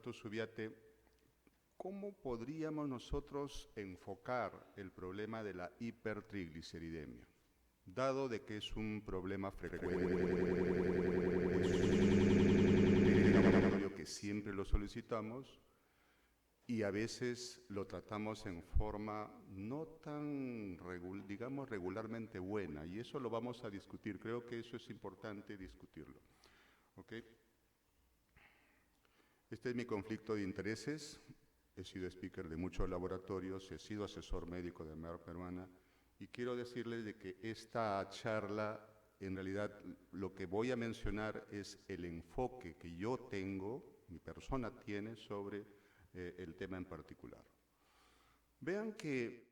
Doctor Subiate, ¿cómo podríamos nosotros enfocar el problema de la hipertrigliceridemia? Dado de que es un problema frecuente, es un que siempre lo solicitamos y a veces lo tratamos en forma no tan, digamos, regularmente buena, y eso lo vamos a discutir. Creo que eso es importante discutirlo. ¿Okay? Este es mi conflicto de intereses. He sido speaker de muchos laboratorios, he sido asesor médico de Merck peruana, y quiero decirles de que esta charla, en realidad, lo que voy a mencionar es el enfoque que yo tengo, mi persona tiene sobre el tema en particular. Vean que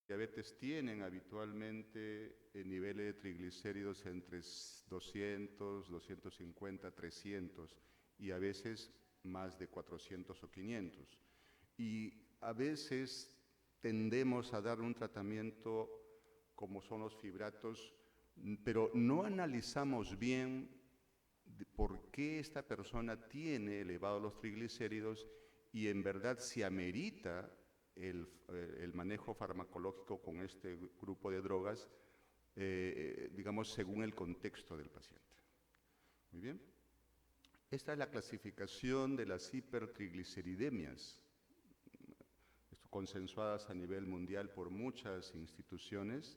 diabetes tienen habitualmente niveles de triglicéridos entre 200, 250, 300 y a veces más de 400 o 500. Y a veces tendemos a dar un tratamiento como son los fibratos, pero no analizamos bien por qué esta persona tiene elevados los triglicéridos y en verdad si amerita el manejo farmacológico con este grupo de drogas, digamos, según el contexto del paciente. Muy bien. Esta es la clasificación de las hipertrigliceridemias, consensuadas a nivel mundial por muchas instituciones.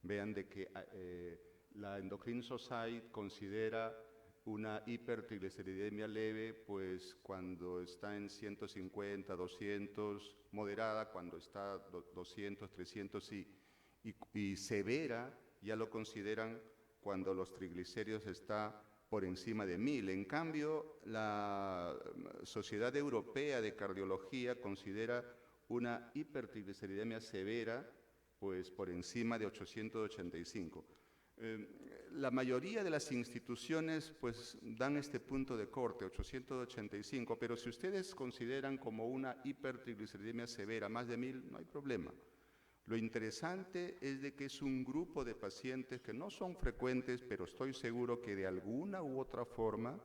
Vean de que la Endocrine Society considera una hipertrigliceridemia leve, pues cuando está en 150, 200, moderada cuando está 200, 300 y severa ya lo consideran cuando los triglicéridos están por encima de 1000. En cambio, la Sociedad Europea de Cardiología considera una hipertrigliceridemia severa, pues por encima de 885. La mayoría de las instituciones pues dan este punto de corte, 885, pero si ustedes consideran como una hipertrigliceridemia severa, más de 1000, no hay problema. Lo interesante es de que es un grupo de pacientes que no son frecuentes, pero estoy seguro que de alguna u otra forma,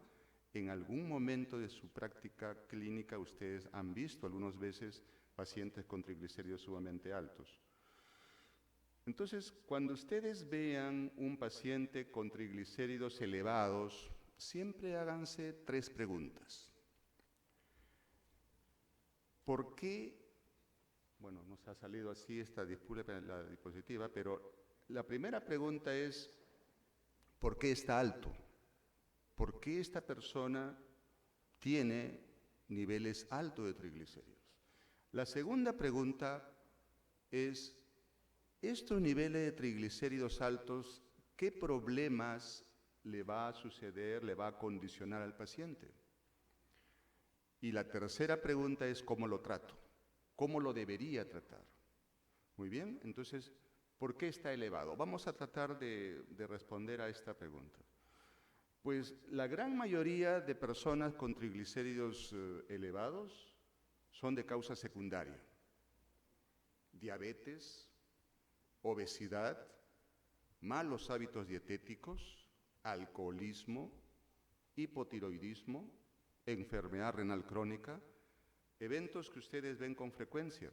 en algún momento de su práctica clínica, ustedes han visto algunas veces pacientes con triglicéridos sumamente altos. Entonces, cuando ustedes vean un paciente con triglicéridos elevados, siempre háganse 3 preguntas. ¿Por qué? Bueno, nos ha salido así esta la diapositiva, pero la primera pregunta es, ¿por qué está alto? ¿Por qué esta persona tiene niveles altos de triglicéridos? La segunda pregunta es, estos niveles de triglicéridos altos, ¿qué problemas le va a suceder, le va a condicionar al paciente? Y la tercera pregunta es, ¿cómo lo trato? ¿Cómo lo debería tratar? Muy bien, entonces, ¿por qué está elevado? Vamos a tratar de responder a esta pregunta. Pues la gran mayoría de personas con triglicéridos elevados son de causa secundaria. Diabetes, obesidad, malos hábitos dietéticos, alcoholismo, hipotiroidismo, enfermedad renal crónica, eventos que ustedes ven con frecuencia.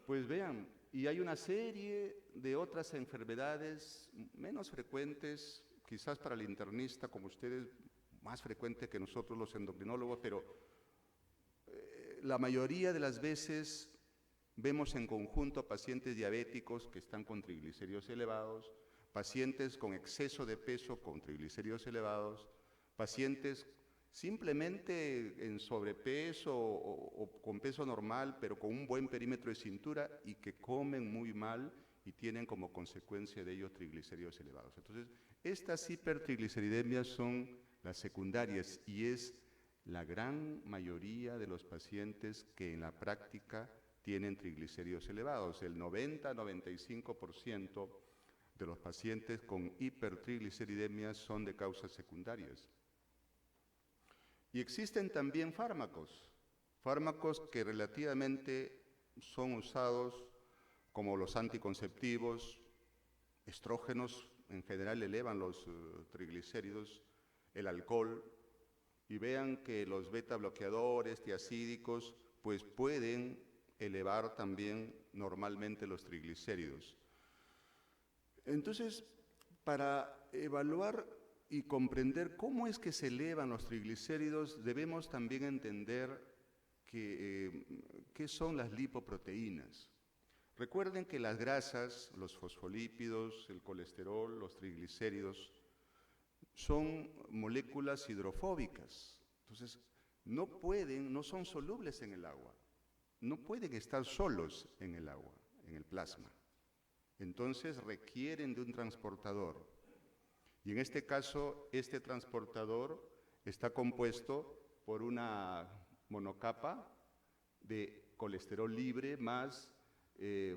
Pues vean, y hay una serie de otras enfermedades menos frecuentes, quizás para el internista, como ustedes, más frecuente que nosotros los endocrinólogos, pero la mayoría de las veces vemos en conjunto pacientes diabéticos que están con triglicéridos elevados, pacientes con exceso de peso con triglicéridos elevados, pacientes simplemente en sobrepeso o con peso normal, pero con un buen perímetro de cintura y que comen muy mal y tienen como consecuencia de ello triglicéridos elevados. Entonces, estas hipertrigliceridemias son las secundarias y es la gran mayoría de los pacientes que en la práctica tienen triglicéridos elevados. El 90-95% de los pacientes con hipertrigliceridemias son de causas secundarias. Y existen también fármacos que relativamente son usados como los anticonceptivos, estrógenos en general elevan los triglicéridos, el alcohol, y vean que los beta bloqueadores, tiacídicos, pues pueden elevar también normalmente los triglicéridos. Entonces, para evaluar y comprender cómo es que se elevan los triglicéridos, debemos también entender qué son las lipoproteínas. Recuerden que las grasas, los fosfolípidos, el colesterol, los triglicéridos, son moléculas hidrofóbicas. Entonces, no son solubles en el agua, no pueden estar solos en el agua, en el plasma. Entonces, requieren de un transportador. Y en este caso, este transportador está compuesto por una monocapa de colesterol libre más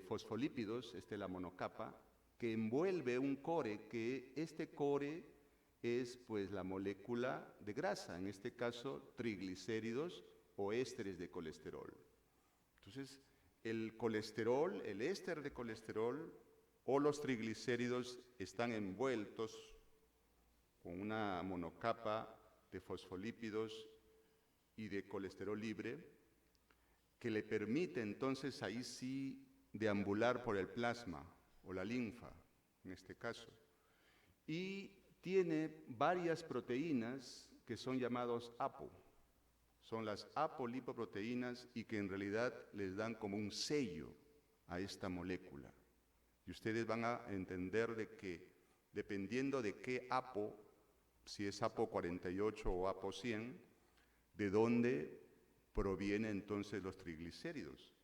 fosfolípidos, esta es la monocapa, que envuelve un core, que este core es pues la molécula de grasa, en este caso triglicéridos o ésteres de colesterol. Entonces, el colesterol, el éster de colesterol o los triglicéridos están envueltos con una monocapa de fosfolípidos y de colesterol libre que le permite entonces ahí sí deambular por el plasma o la linfa, en este caso. Y tiene varias proteínas que son llamados APO. Son las apolipoproteínas y que en realidad les dan como un sello a esta molécula. Y ustedes van a entender de que dependiendo de qué APO, si es APO48 o APO100, de dónde provienen entonces los triglicéridos.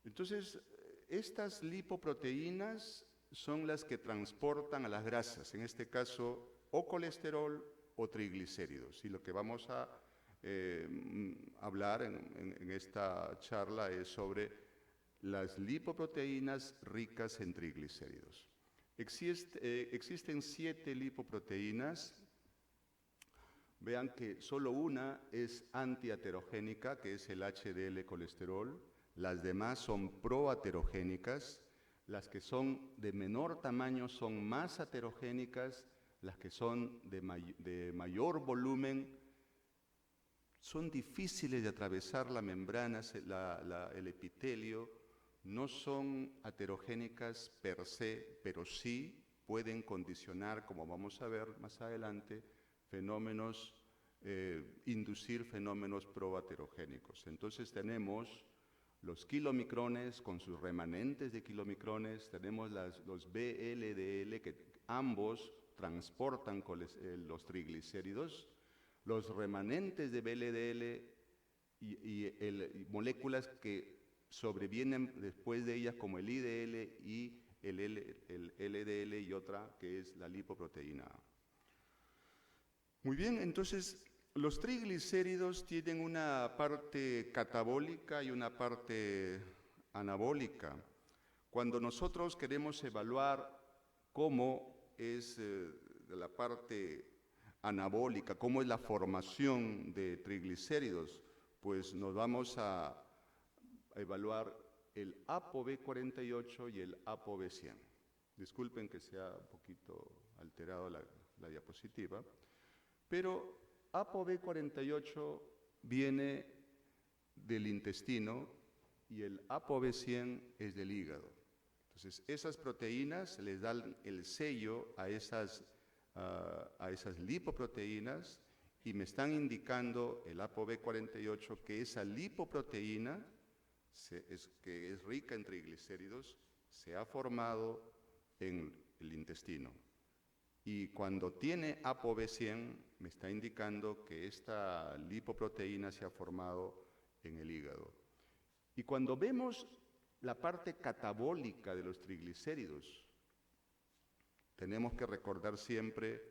Entonces, estas lipoproteínas son las que transportan a las grasas, en este caso o colesterol o triglicéridos. Y lo que vamos a hablar en esta charla es sobre las lipoproteínas ricas en triglicéridos. Existen 7 lipoproteínas. Vean que solo una es antiaterogénica, que es el HDL colesterol. Las demás son proaterogénicas. Las que son de menor tamaño son más aterogénicas. Las que son de mayor volumen son difíciles de atravesar la membrana, el epitelio. No son aterogénicas per se, pero sí pueden condicionar, como vamos a ver más adelante, inducir fenómenos proaterogénicos. Entonces tenemos los kilomicrones con sus remanentes de kilomicrones, tenemos los VLDL que ambos transportan los triglicéridos, los remanentes de VLDL y moléculas que sobrevienen después de ellas como el IDL y el LDL y otra que es la lipoproteína A. Muy bien, entonces los triglicéridos tienen una parte catabólica y una parte anabólica. Cuando nosotros queremos evaluar cómo es la parte anabólica, cómo es la formación de triglicéridos, pues nos vamos a evaluar el ApoB48 y el ApoB100. Disculpen que sea un poquito alterado la diapositiva, pero ApoB48 viene del intestino y el ApoB100 es del hígado. Entonces, esas proteínas les dan el sello a esas lipoproteínas y me están indicando el ApoB48 que esa lipoproteína, que es rica en triglicéridos, se ha formado en el intestino. Y cuando tiene ApoB100, me está indicando que esta lipoproteína se ha formado en el hígado. Y cuando vemos la parte catabólica de los triglicéridos, tenemos que recordar siempre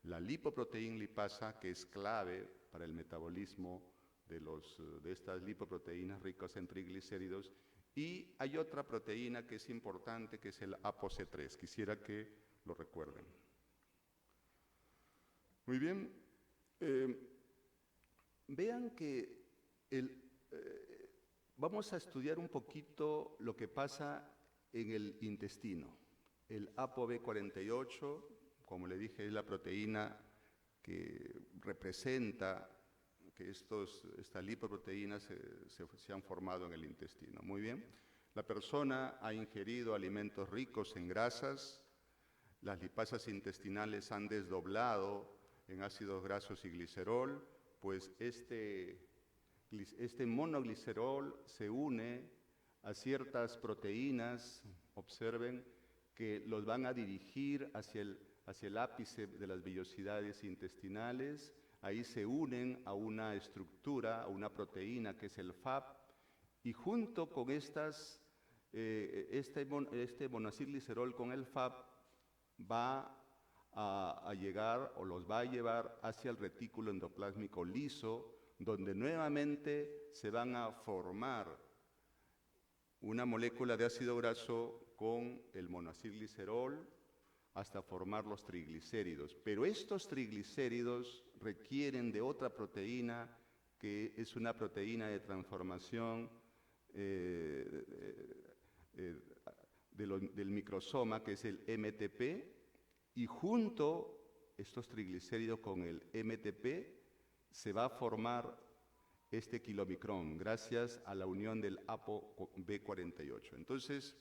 la lipoproteína lipasa, que es clave para el metabolismo de estas lipoproteínas ricas en triglicéridos. Y hay otra proteína que es importante, que es el ApoC3. Quisiera que lo recuerden. Muy bien. Vean que vamos a estudiar un poquito lo que pasa en el intestino. El ApoB48, como le dije, es la proteína que representa que estas lipoproteínas se han formado en el intestino. Muy bien. La persona ha ingerido alimentos ricos en grasas, las lipasas intestinales han desdoblado en ácidos grasos y glicerol, pues este monoglicerol se une a ciertas proteínas, observen, que los van a dirigir hacia el ápice de las vellosidades intestinales. Ahí se unen a una estructura, a una proteína que es el FAP, y junto con este monoacilglicerol con el FAP va a llegar o los va a llevar hacia el retículo endoplásmico liso, donde nuevamente se van a formar una molécula de ácido graso con el monoacilglicerol hasta formar los triglicéridos. Pero estos triglicéridos requieren de otra proteína que es una proteína de transformación del microsoma, que es el MTP, y junto estos triglicéridos con el MTP se va a formar este kilomicrón gracias a la unión del ApoB48. Entonces,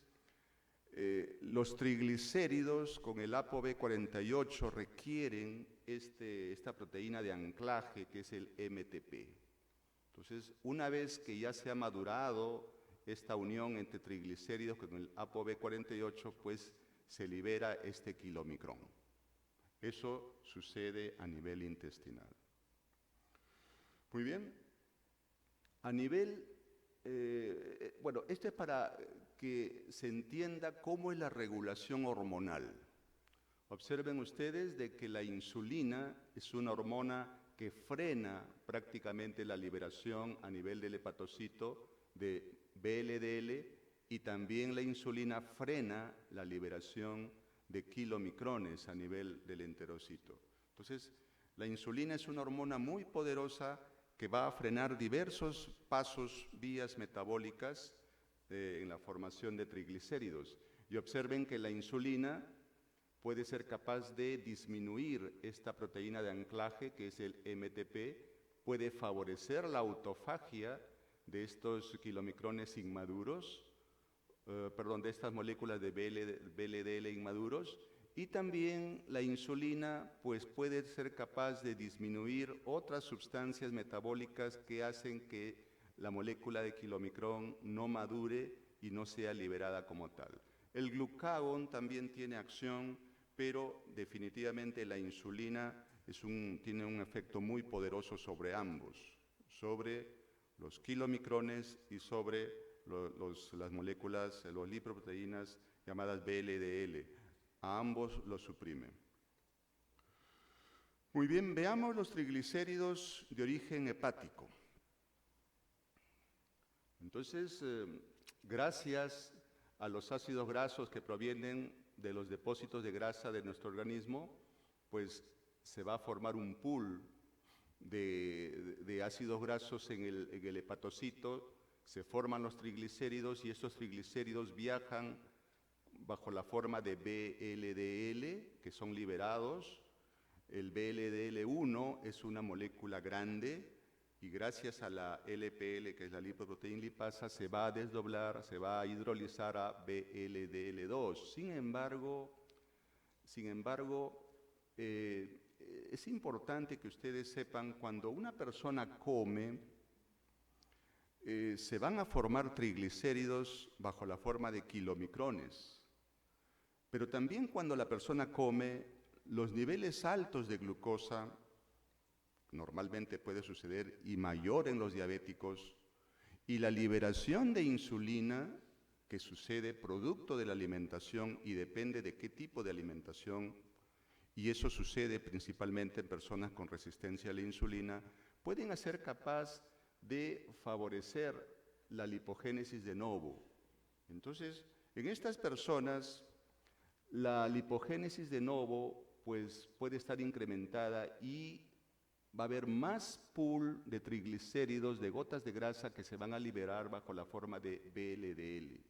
los triglicéridos con el ApoB48 requieren esta proteína de anclaje que es el MTP. Entonces, una vez que ya se ha madurado esta unión entre triglicéridos con el ApoB48, pues se libera este kilomicrón. Eso sucede a nivel intestinal. Muy bien. A nivel, bueno, esto es para que se entienda cómo es la regulación hormonal. Observen ustedes de que la insulina es una hormona que frena prácticamente la liberación a nivel del hepatocito de VLDL, y también la insulina frena la liberación de kilomicrones a nivel del enterocito. Entonces, la insulina es una hormona muy poderosa que va a frenar diversos pasos, vías metabólicas en la formación de triglicéridos. Y observen que la insulina puede ser capaz de disminuir esta proteína de anclaje, que es el MTP, puede favorecer la autofagia de estos kilomicrones inmaduros, de estas moléculas de VLDL inmaduros, y también la insulina pues puede ser capaz de disminuir otras sustancias metabólicas que hacen que la molécula de kilomicrón no madure y no sea liberada como tal. El glucagón también tiene acción, pero definitivamente la insulina tiene un efecto muy poderoso sobre ambos, sobre los kilomicrones y sobre las moléculas, las lipoproteínas llamadas VLDL. A ambos los suprime. Muy bien, veamos los triglicéridos de origen hepático. Entonces, gracias a los ácidos grasos que provienen de los depósitos de grasa de nuestro organismo, pues se va a formar un pool de ácidos grasos en el hepatocito, se forman los triglicéridos y estos triglicéridos viajan bajo la forma de VLDL, que son liberados. El VLDL1 es una molécula grande y gracias a la LPL, que es la lipoproteína lipasa, se va a desdoblar, se va a hidrolizar a VLDL2. Sin embargo, es importante que ustedes sepan, cuando una persona come, se van a formar triglicéridos bajo la forma de kilomicrones. Pero también cuando la persona come, los niveles altos de glucosa, normalmente puede suceder y mayor en los diabéticos, y la liberación de insulina, que sucede producto de la alimentación y depende de qué tipo de alimentación, y eso sucede principalmente en personas con resistencia a la insulina, pueden hacer capaz de favorecer la lipogénesis de novo. Entonces, en estas personas, la lipogénesis de novo pues, puede estar incrementada y va a haber más pool de triglicéridos, de gotas de grasa que se van a liberar bajo la forma de VLDL.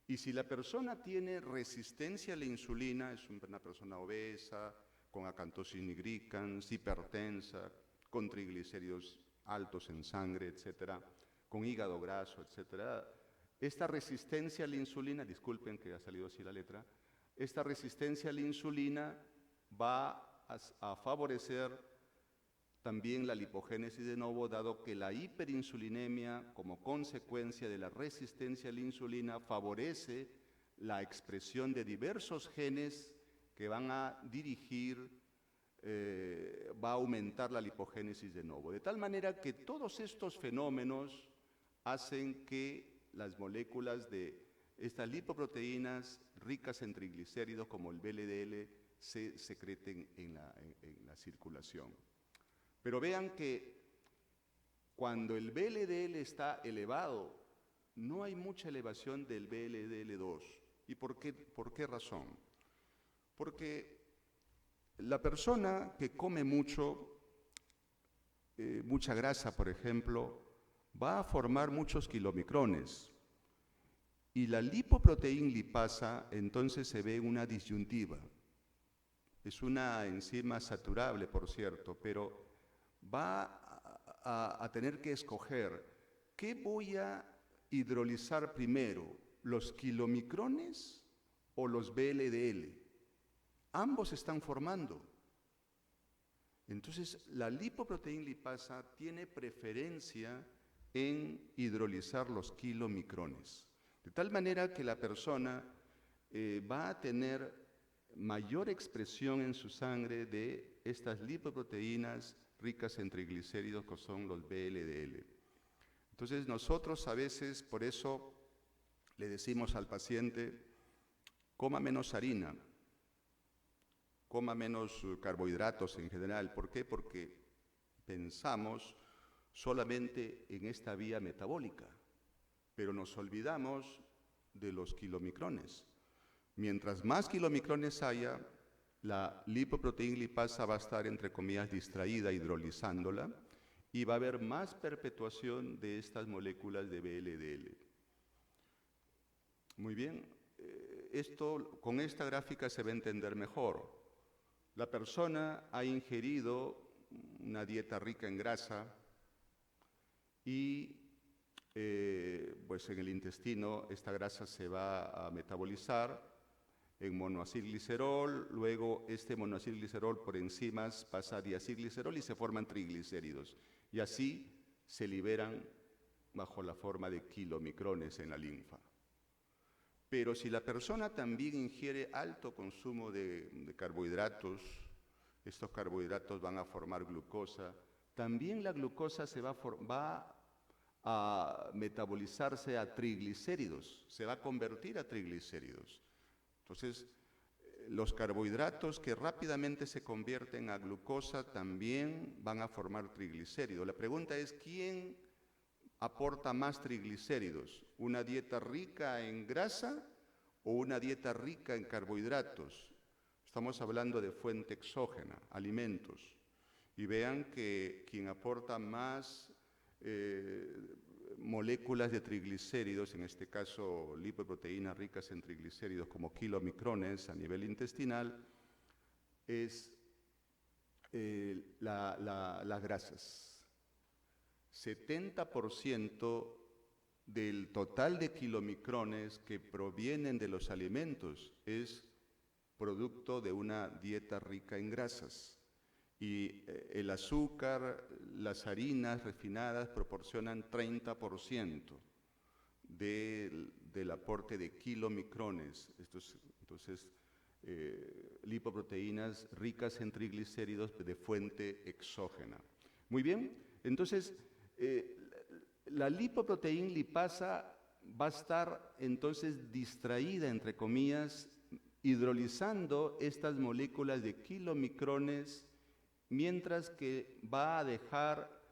Y si la persona tiene resistencia a la insulina, es una persona obesa, con acantosis nigricans, hipertensa, con triglicéridos altos en sangre, etcétera, con hígado graso, etcétera, esta resistencia a la insulina, disculpen que ha salido así la letra, esta resistencia a la insulina va a favorecer también la lipogénesis de novo, dado que la hiperinsulinemia, como consecuencia de la resistencia a la insulina, favorece la expresión de diversos genes que van a dirigir, va a aumentar la lipogénesis de novo. De tal manera que todos estos fenómenos hacen que las moléculas de estas lipoproteínas ricas en triglicéridos, como el VLDL, se secreten en la circulación. Pero vean que cuando el VLDL está elevado, no hay mucha elevación del VLDL2. ¿Y por qué razón? Porque la persona que come mucha grasa, por ejemplo, va a formar muchos kilomicrones. Y la lipoproteína lipasa, entonces se ve una disyuntiva. Es una enzima saturable, por cierto, pero va a tener que escoger qué voy a hidrolizar primero, los kilomicrones o los VLDL. Ambos están formando. Entonces, la lipoproteína lipasa tiene preferencia en hidrolizar los kilomicrones. De tal manera que la persona va a tener mayor expresión en su sangre de estas lipoproteínas ricas en triglicéridos, que son los VLDL. Entonces nosotros a veces, por eso le decimos al paciente, coma menos harina, coma menos carbohidratos en general. ¿Por qué? Porque pensamos solamente en esta vía metabólica, pero nos olvidamos de los kilomicrones. Mientras más kilomicrones haya, la lipoproteína lipasa va a estar, entre comillas, distraída, hidrolizándola, y va a haber más perpetuación de estas moléculas de VLDL. Muy bien, con esta gráfica se va a entender mejor. La persona ha ingerido una dieta rica en grasa y pues en el intestino esta grasa se va a metabolizar en monoacilglicerol, luego este monoacilglicerol por enzimas pasa a diacilglicerol y se forman triglicéridos. Y así se liberan bajo la forma de kilomicrones en la linfa. Pero si la persona también ingiere alto consumo de carbohidratos, estos carbohidratos van a formar glucosa, también la glucosa va a metabolizarse a triglicéridos, se va a convertir a triglicéridos. Entonces, los carbohidratos que rápidamente se convierten a glucosa también van a formar triglicéridos. La pregunta es, ¿quién aporta más triglicéridos? ¿Una dieta rica en grasa o una dieta rica en carbohidratos? Estamos hablando de fuente exógena, alimentos. Y vean que quien aporta más moléculas de triglicéridos, en este caso lipoproteínas ricas en triglicéridos como kilomicrones a nivel intestinal, es las grasas. 70% del total de kilomicrones que provienen de los alimentos es producto de una dieta rica en grasas. Y el azúcar, las harinas refinadas proporcionan 30% del aporte de kilomicrones. Entonces, lipoproteínas ricas en triglicéridos de fuente exógena. Muy bien, entonces la lipoproteína lipasa va a estar entonces distraída, entre comillas, hidrolizando estas moléculas de kilomicrones, mientras que va a dejar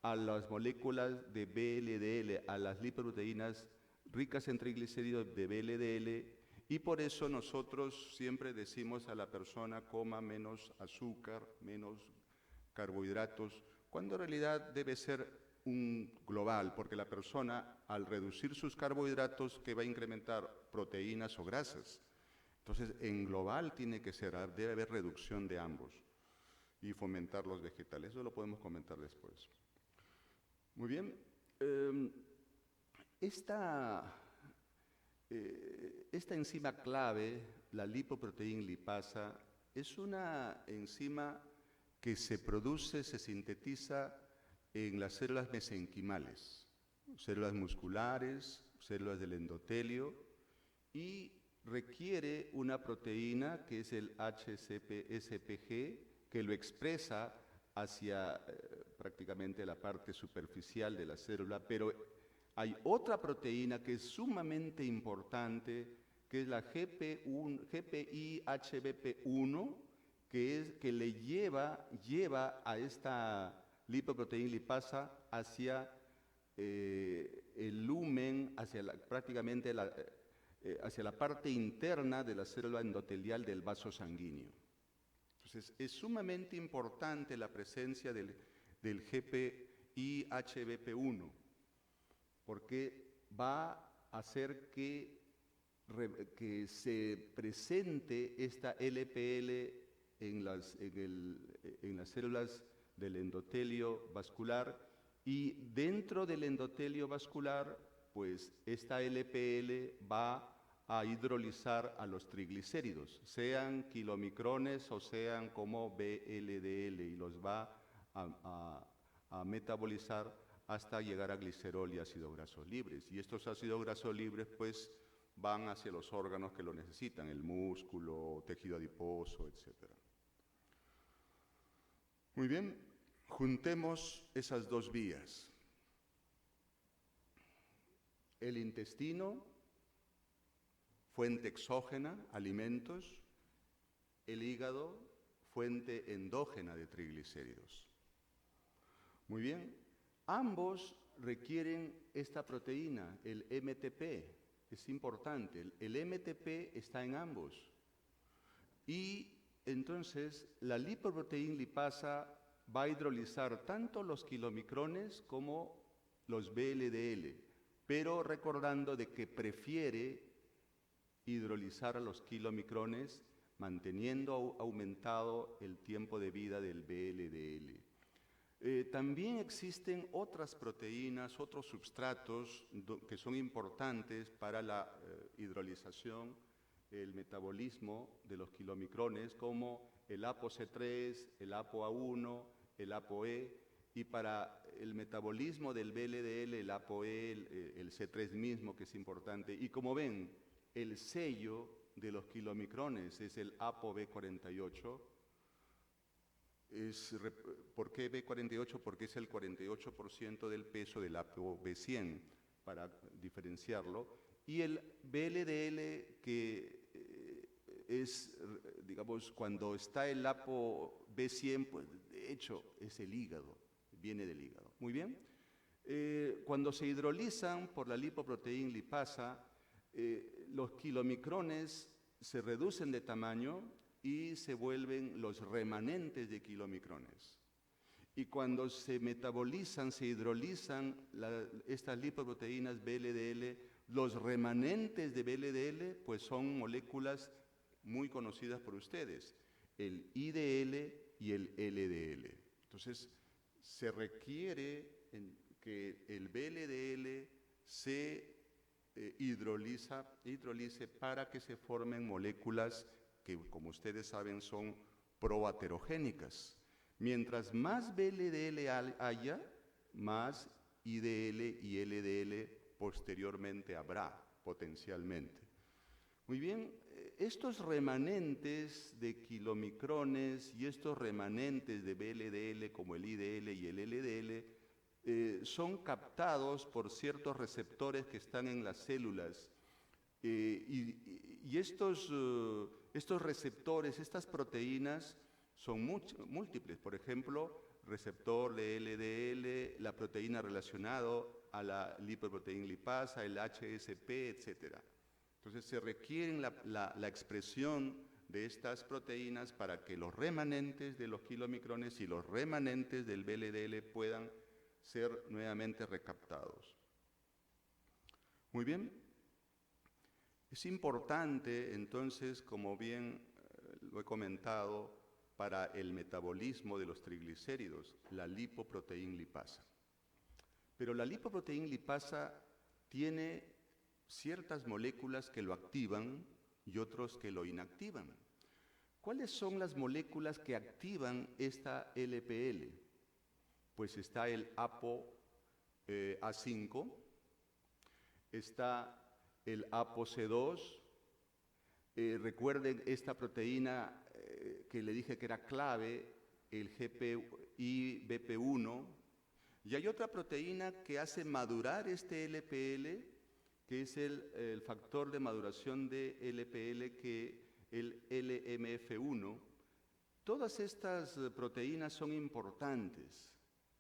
a las moléculas de VLDL, a las lipoproteínas ricas en triglicéridos de VLDL, y por eso nosotros siempre decimos a la persona coma menos azúcar, menos carbohidratos, cuando en realidad debe ser un global, porque la persona al reducir sus carbohidratos, ¿qué va a incrementar? Proteínas o grasas. Entonces, en global tiene que ser, debe haber reducción de ambos y fomentar los vegetales. Eso lo podemos comentar después. Muy bien. Esta enzima clave, la lipoproteína lipasa, es una enzima que se produce, se sintetiza en las células mesenquimales, células musculares, células del endotelio, y requiere una proteína que es el HSPG, que lo expresa hacia prácticamente la parte superficial de la célula, pero hay otra proteína que es sumamente importante, que es la GPI-HBP1, que le lleva a esta lipoproteína lipasa hacia el lumen, prácticamente hacia la parte interna de la célula endotelial del vaso sanguíneo. Entonces, es sumamente importante la presencia del GPI-HBP1, porque va a hacer que se presente esta LPL en las células del endotelio vascular, y dentro del endotelio vascular, pues esta LPL va a hidrolizar a los triglicéridos, sean kilomicrones o sean como VLDL, y los va a metabolizar hasta llegar a glicerol y ácidos grasos libres. Y estos ácidos grasos libres pues van hacia los órganos que lo necesitan, el músculo, tejido adiposo, etc. Muy bien, juntemos esas dos vías. El intestino, fuente exógena, alimentos; el hígado, fuente endógena de triglicéridos. Muy bien, ambos requieren esta proteína, el MTP. Es importante, el MTP está en ambos. Y entonces la lipoproteína lipasa va a hidrolizar tanto los kilomicrones como los VLDL, pero recordando de que prefiere hidrolizar a los kilomicrones, manteniendo aumentado el tiempo de vida del VLDL. También existen otras proteínas, otros substratos que son importantes para la hidrolización, el metabolismo de los kilomicrones, como el ApoC3, el ApoA1, el ApoE, y para el metabolismo del VLDL, el ApoE, el C3 mismo, que es importante. Y como ven, el sello de los kilomicrones es el ApoB48. ¿Por qué B48? Porque es el 48% del peso del ApoB100, para diferenciarlo. Y el VLDL, que es, digamos, cuando está el ApoB100, pues de hecho es el hígado, viene del hígado. Muy bien. Cuando se hidrolizan por la lipoproteína lipasa, los kilomicrones se reducen de tamaño y se vuelven los remanentes de kilomicrones. Y cuando se metabolizan, se hidrolizan estas lipoproteínas VLDL, los remanentes de VLDL pues son moléculas muy conocidas por ustedes, el IDL y el LDL. Entonces, se requiere que el VLDL se hidrolice para que se formen moléculas que, como ustedes saben, son proaterogénicas. Mientras más VLDL haya, más IDL y LDL posteriormente habrá, potencialmente. Muy bien, estos remanentes de kilomicrones y estos remanentes de VLDL como el IDL y el LDL son captados por ciertos receptores que están en las células y estos receptores, estas proteínas son múltiples. Por ejemplo, receptor de LDL, la proteína relacionada a la lipoproteína lipasa, el HSP, etc. Entonces se requiere la expresión de estas proteínas para que los remanentes de los kilomicrones y los remanentes del VLDL puedan ser nuevamente recaptados. Muy bien. Es importante, entonces, como bien lo he comentado, para el metabolismo de los triglicéridos, la lipoproteína lipasa. Pero la lipoproteína lipasa tiene ciertas moléculas que lo activan y otros que lo inactivan. ¿Cuáles son las moléculas que activan esta LPL? Pues está el ApoA5, está el ApoC2, recuerden esta proteína que le dije que era clave, el GPI-BP1, y hay otra proteína que hace madurar este LPL, que es el factor de maduración de LPL, que el LMF1. Todas estas proteínas son importantes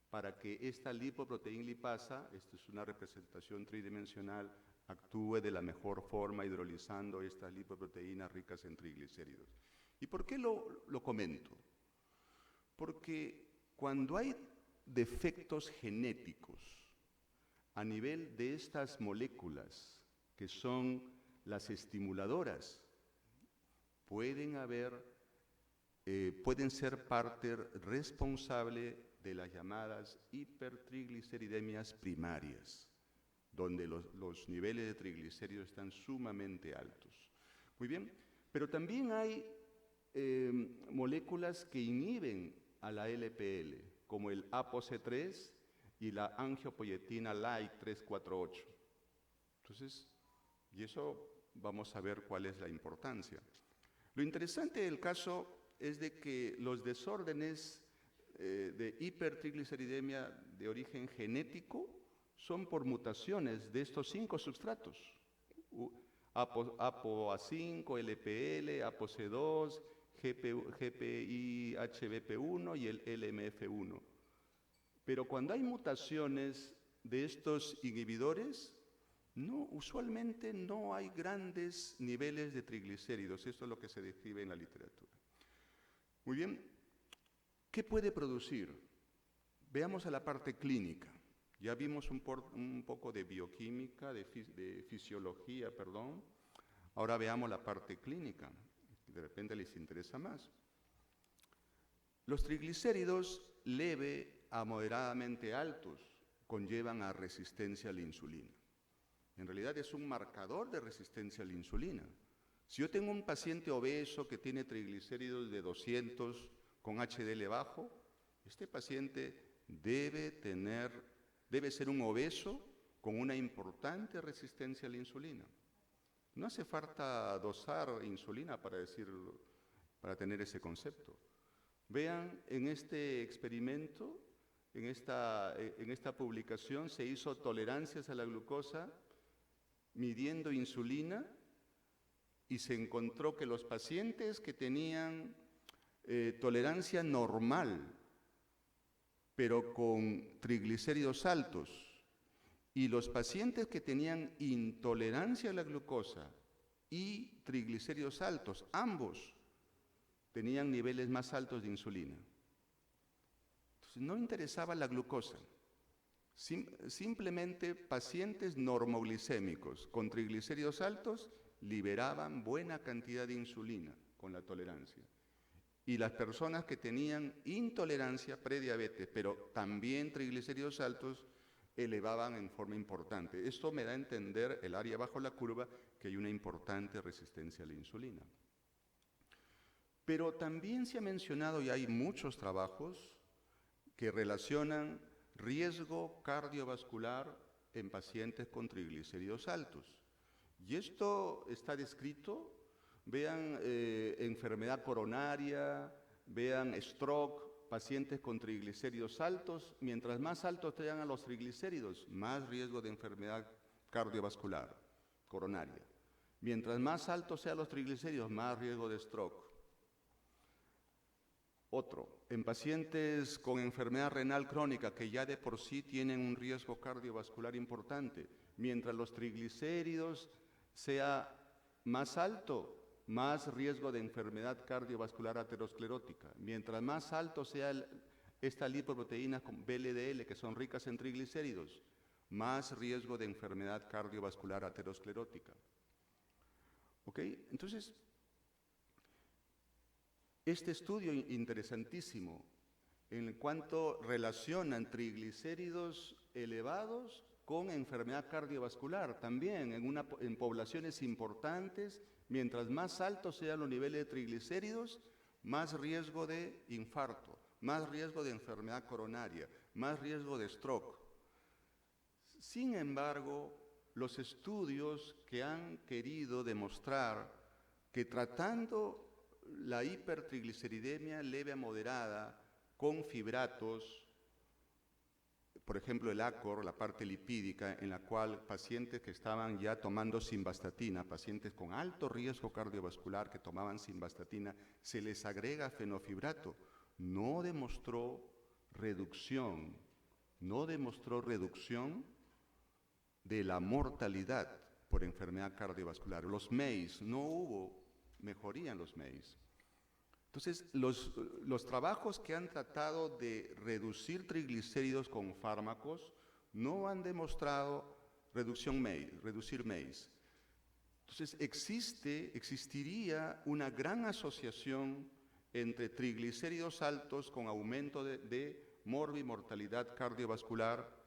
para que esta lipoproteína lipasa, esta es una representación tridimensional, actúe de la mejor forma hidrolizando estas lipoproteínas ricas en triglicéridos. ¿Y por qué lo comento? Porque cuando hay defectos genéticos a nivel de estas moléculas, que son las estimuladoras, pueden ser parte responsable de las llamadas hipertrigliceridemias primarias, donde los niveles de triglicéridos están sumamente altos. Muy bien, pero también hay moléculas que inhiben a la LPL, como el ApoC3 y la angiopoyetina-like 348. Entonces, y eso vamos a ver cuál es la importancia. Lo interesante del caso es de que los desórdenes de hipertrigliceridemia de origen genético son por mutaciones de estos 5 substratos. ApoA5, LPL, ApoC2, GPI-HBP1 y el LMF1. Pero cuando hay mutaciones de estos inhibidores, usualmente no hay grandes niveles de triglicéridos. Esto es lo que se describe en la literatura. Muy bien, ¿qué puede producir? Veamos a la parte clínica. Ya vimos un poco de bioquímica, de fisiología, perdón. Ahora veamos la parte clínica. De repente les interesa más. Los triglicéridos leve a moderadamente altos conllevan a resistencia a la insulina. En realidad es un marcador de resistencia a la insulina. Si yo tengo un paciente obeso que tiene triglicéridos de 200 con HDL bajo, este paciente debe ser un obeso con una importante resistencia a la insulina. No hace falta dosar insulina para tener ese concepto. Vean, en este experimento, en esta publicación, se hizo tolerancias a la glucosa midiendo insulina y se encontró que los pacientes que tenían tolerancia normal, pero con triglicéridos altos, y los pacientes que tenían intolerancia a la glucosa y triglicéridos altos, ambos tenían niveles más altos de insulina. Entonces, no interesaba la glucosa. Simplemente pacientes normoglicémicos con triglicéridos altos liberaban buena cantidad de insulina con la tolerancia. Y las personas que tenían intolerancia, prediabetes, pero también triglicéridos altos, elevaban en forma importante. Esto me da a entender, el área bajo la curva, que hay una importante resistencia a la insulina. Pero también se ha mencionado, y hay muchos trabajos que relacionan riesgo cardiovascular en pacientes con triglicéridos altos. Y esto está descrito, vean enfermedad coronaria, vean stroke, pacientes con triglicéridos altos. Mientras más altos tengan los triglicéridos, más riesgo de enfermedad cardiovascular coronaria. Mientras más altos sean los triglicéridos, más riesgo de stroke. Otro, en pacientes con enfermedad renal crónica que ya de por sí tienen un riesgo cardiovascular importante, mientras los triglicéridos sea más alto, más riesgo de enfermedad cardiovascular aterosclerótica. Mientras más alto sea esta lipoproteína con VLDL, que son ricas en triglicéridos, más riesgo de enfermedad cardiovascular aterosclerótica. ¿Ok? Entonces, este estudio interesantísimo, en cuanto relacionan triglicéridos elevados con enfermedad cardiovascular, también en poblaciones importantes, mientras más altos sean los niveles de triglicéridos, más riesgo de infarto, más riesgo de enfermedad coronaria, más riesgo de stroke. Sin embargo, los estudios que han querido demostrar que tratando la hipertrigliceridemia leve a moderada con fibratos, por ejemplo el ACOR, la parte lipídica, en la cual pacientes que estaban ya tomando simvastatina, pacientes con alto riesgo cardiovascular que tomaban simvastatina, se les agrega fenofibrato, no demostró reducción de la mortalidad por enfermedad cardiovascular. Los MACE, no hubo mejoría en los MACE. Entonces, los trabajos que han tratado de reducir triglicéridos con fármacos no han demostrado reducir MACE. Entonces, existiría una gran asociación entre triglicéridos altos con aumento de morbimortalidad cardiovascular,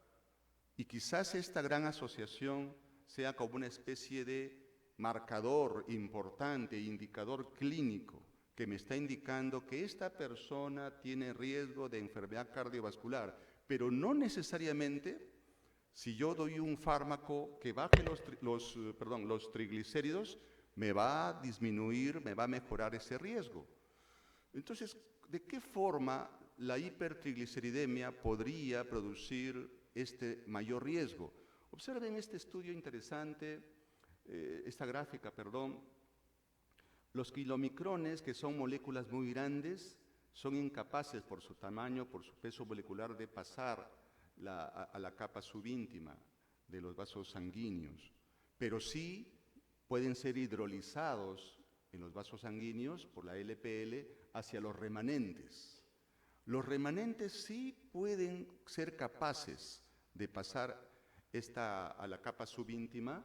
y quizás esta gran asociación sea como una especie de marcador importante, indicador clínico, que me está indicando que esta persona tiene riesgo de enfermedad cardiovascular, pero no necesariamente si yo doy un fármaco que baje los triglicéridos, me va a disminuir, me va a mejorar ese riesgo. Entonces, ¿de qué forma la hipertrigliceridemia podría producir este mayor riesgo? Observen este estudio interesante, esta gráfica, perdón. Los kilomicrones, que son moléculas muy grandes, son incapaces por su tamaño, por su peso molecular, de pasar a la capa subíntima de los vasos sanguíneos, pero sí pueden ser hidrolizados en los vasos sanguíneos por la LPL hacia los remanentes. Los remanentes sí pueden ser capaces de pasar a la capa subíntima,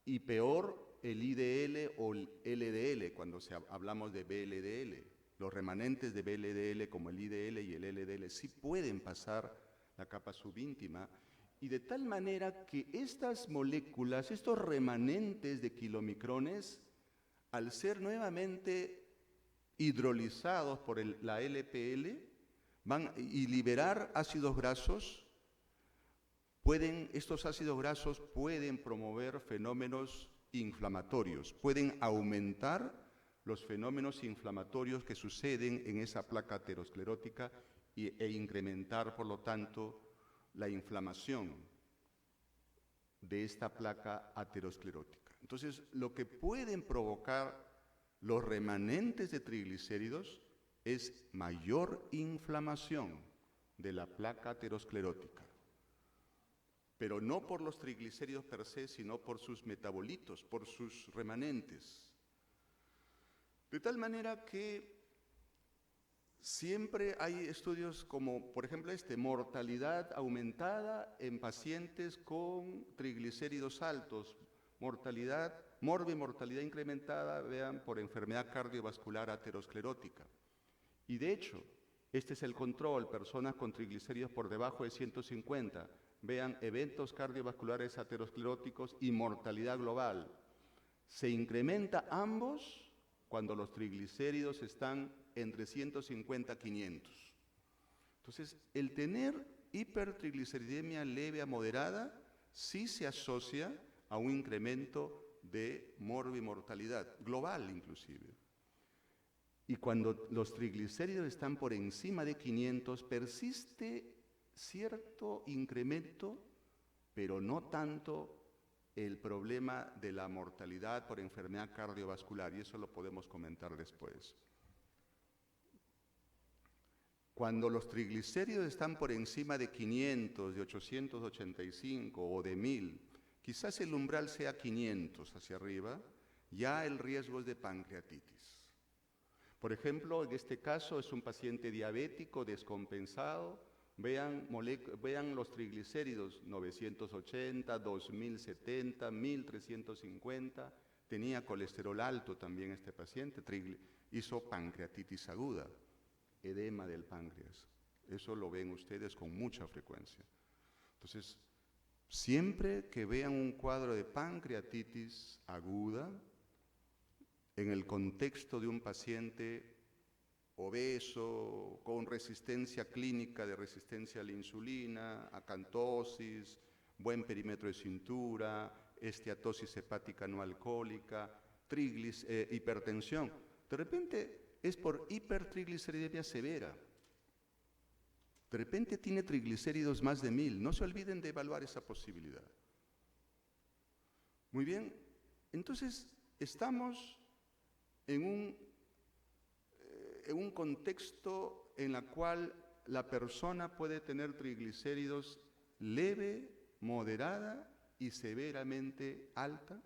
y peor el IDL o el LDL cuando hablamos de VLDL. Los remanentes de VLDL como el IDL y el LDL sí pueden pasar la capa subíntima, y de tal manera que estas moléculas, estos remanentes de kilomicrones, al ser nuevamente hidrolizados por la LPL y liberar ácidos grasos, estos ácidos grasos pueden promover fenómenos inflamatorios, pueden aumentar los fenómenos inflamatorios que suceden en esa placa aterosclerótica e incrementar, por lo tanto, la inflamación de esta placa aterosclerótica. Entonces, lo que pueden provocar los remanentes de triglicéridos es mayor inflamación de la placa aterosclerótica, pero no por los triglicéridos per se, sino por sus metabolitos, por sus remanentes. De tal manera que siempre hay estudios como, por ejemplo, mortalidad aumentada en pacientes con triglicéridos altos, morbimortalidad incrementada, vean, por enfermedad cardiovascular aterosclerótica. Y de hecho, este es el control, personas con triglicéridos por debajo de 150, vean, eventos cardiovasculares ateroscleróticos y mortalidad global. Se incrementa ambos cuando los triglicéridos están entre 150 y 500. Entonces, el tener hipertrigliceridemia leve a moderada sí se asocia a un incremento de morbimortalidad, global inclusive. Y cuando los triglicéridos están por encima de 500, persiste cierto incremento, pero no tanto el problema de la mortalidad por enfermedad cardiovascular, y eso lo podemos comentar después. Cuando los triglicéridos están por encima de 500, de 885 o de 1000, quizás el umbral sea 500 hacia arriba, ya el riesgo es de pancreatitis. Por ejemplo, en este caso es un paciente diabético descompensado. Vean los triglicéridos, 980, 2070, 1350. Tenía colesterol alto también este paciente, hizo pancreatitis aguda, edema del páncreas. Eso lo ven ustedes con mucha frecuencia. Entonces, siempre que vean un cuadro de pancreatitis aguda, en el contexto de un paciente obeso, con resistencia clínica de resistencia a la insulina, acantosis, buen perímetro de cintura, esteatosis hepática no alcohólica, hipertensión. De repente es por hipertrigliceridemia severa. De repente tiene triglicéridos más de 1000. No se olviden de evaluar esa posibilidad. Muy bien, entonces estamos en un contexto en el cual la persona puede tener triglicéridos leve, moderada y severamente alta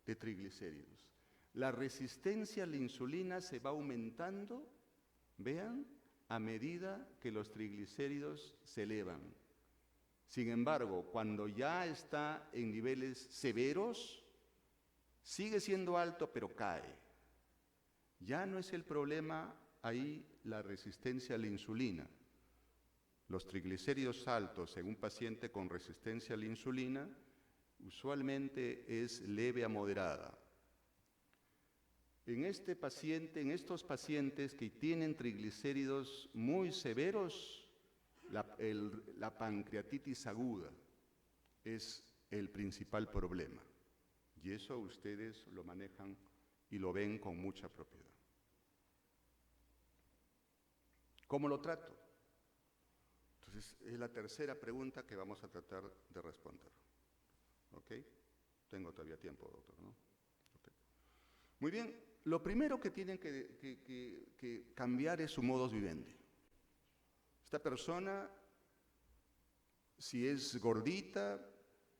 de triglicéridos. La resistencia a la insulina se va aumentando, vean, a medida que los triglicéridos se elevan. Sin embargo, cuando ya está en niveles severos, sigue siendo alto pero cae. Ya no es el problema ahí la resistencia a la insulina. Los triglicéridos altos en un paciente con resistencia a la insulina usualmente es leve a moderada. En estos pacientes que tienen triglicéridos muy severos, la pancreatitis aguda es el principal problema. Y eso ustedes lo manejan y lo ven con mucha propiedad. ¿Cómo lo trato? Entonces, es la tercera pregunta que vamos a tratar de responder. ¿Ok? Tengo todavía tiempo, doctor, ¿no? Okay. Muy bien, lo primero que tienen que cambiar es su modus vivendi. Esta persona, si es gordita,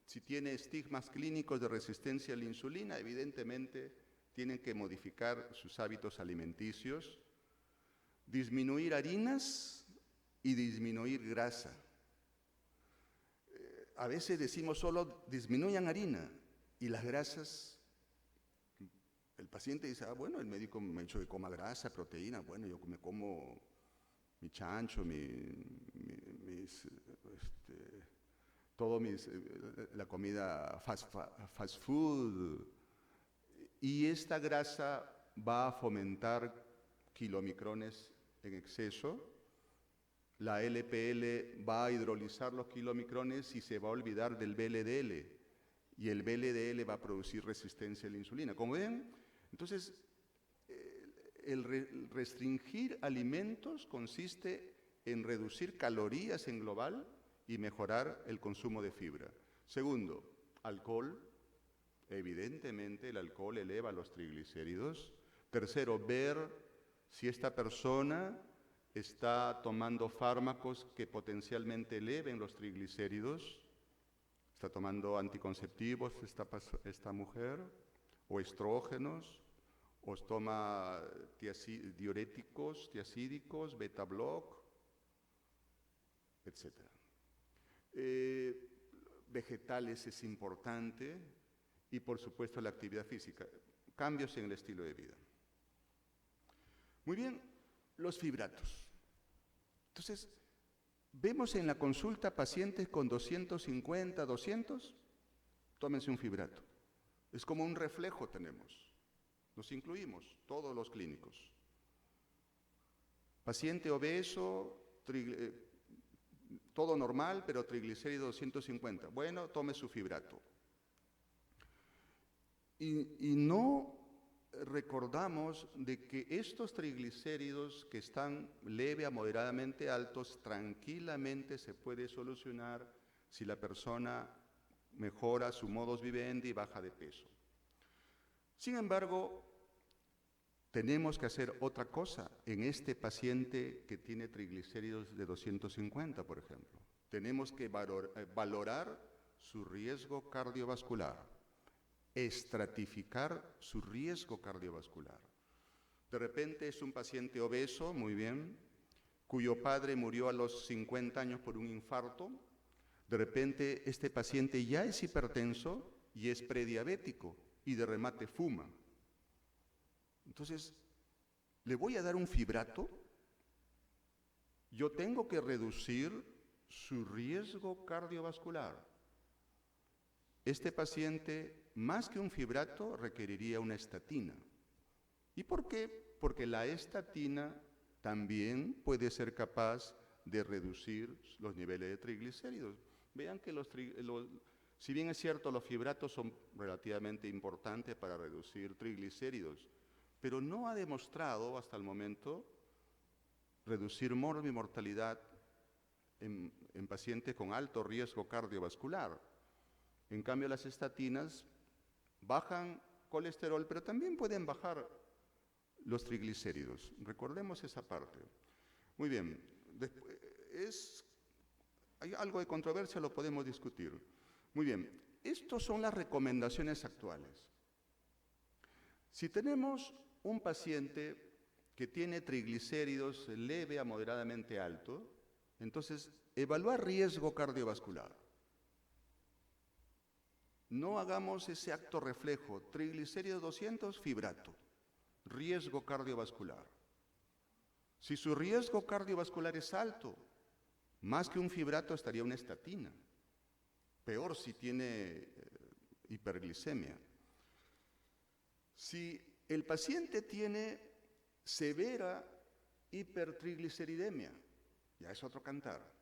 si tiene estigmas clínicos de resistencia a la insulina, evidentemente tienen que modificar sus hábitos alimenticios, disminuir harinas y disminuir grasa. A veces decimos solo disminuyan harina y las grasas, el paciente dice, bueno, el médico me ha dicho que coma grasa, proteína, bueno, yo me como mi chancho, la comida fast food, y esta grasa va a fomentar kilomicrones en exceso. La LPL va a hidrolizar los kilomicrones y se va a olvidar del VLDL, y el VLDL va a producir resistencia a la insulina. Como ven, entonces, el restringir alimentos consiste en reducir calorías en global y mejorar el consumo de fibra. Segundo, alcohol. Evidentemente el alcohol eleva los triglicéridos. Tercero, ver si esta persona está tomando fármacos que potencialmente eleven los triglicéridos. ¿Está tomando anticonceptivos esta mujer? ¿O estrógenos? ¿O toma diuréticos, tiazídicos, beta-block? Etcétera. Vegetales es importante y por supuesto la actividad física, cambios en el estilo de vida. Muy bien, los fibratos. Entonces, vemos en la consulta pacientes con 250, 200, tómense un fibrato. Es como un reflejo tenemos, nos incluimos, todos los clínicos. Paciente obeso, todo normal, pero triglicéridos 250. Bueno, tome su fibrato. y no recordamos de que estos triglicéridos que están leve a moderadamente altos, tranquilamente se puede solucionar si la persona mejora su modus vivendi y baja de peso. Sin embargo, tenemos que hacer otra cosa en este paciente que tiene triglicéridos de 250, por ejemplo. Tenemos que valorar su riesgo cardiovascular, estratificar su riesgo cardiovascular. De repente es un paciente obeso, muy bien, cuyo padre murió a los 50 años por un infarto. De repente este paciente ya es hipertenso y es prediabético y de remate fuma. Entonces, ¿le voy a dar un fibrato? Yo tengo que reducir su riesgo cardiovascular. Este paciente, más que un fibrato, requeriría una estatina. ¿Y por qué? Porque la estatina también puede ser capaz de reducir los niveles de triglicéridos. Vean que si bien es cierto, los fibratos son relativamente importantes para reducir triglicéridos, pero no ha demostrado hasta el momento reducir mortalidad en pacientes con alto riesgo cardiovascular. En cambio, las estatinas bajan colesterol, pero también pueden bajar los triglicéridos. Recordemos esa parte. Muy bien, hay algo de controversia, lo podemos discutir. Muy bien, estas son las recomendaciones actuales. Si tenemos un paciente que tiene triglicéridos leve a moderadamente alto, entonces evaluar riesgo cardiovascular. No hagamos ese acto reflejo, triglicéridos 200, fibrato, riesgo cardiovascular. Si su riesgo cardiovascular es alto, más que un fibrato estaría una estatina. Peor si tiene hiperglicemia. Si el paciente tiene severa hipertrigliceridemia, ya es otro cantar.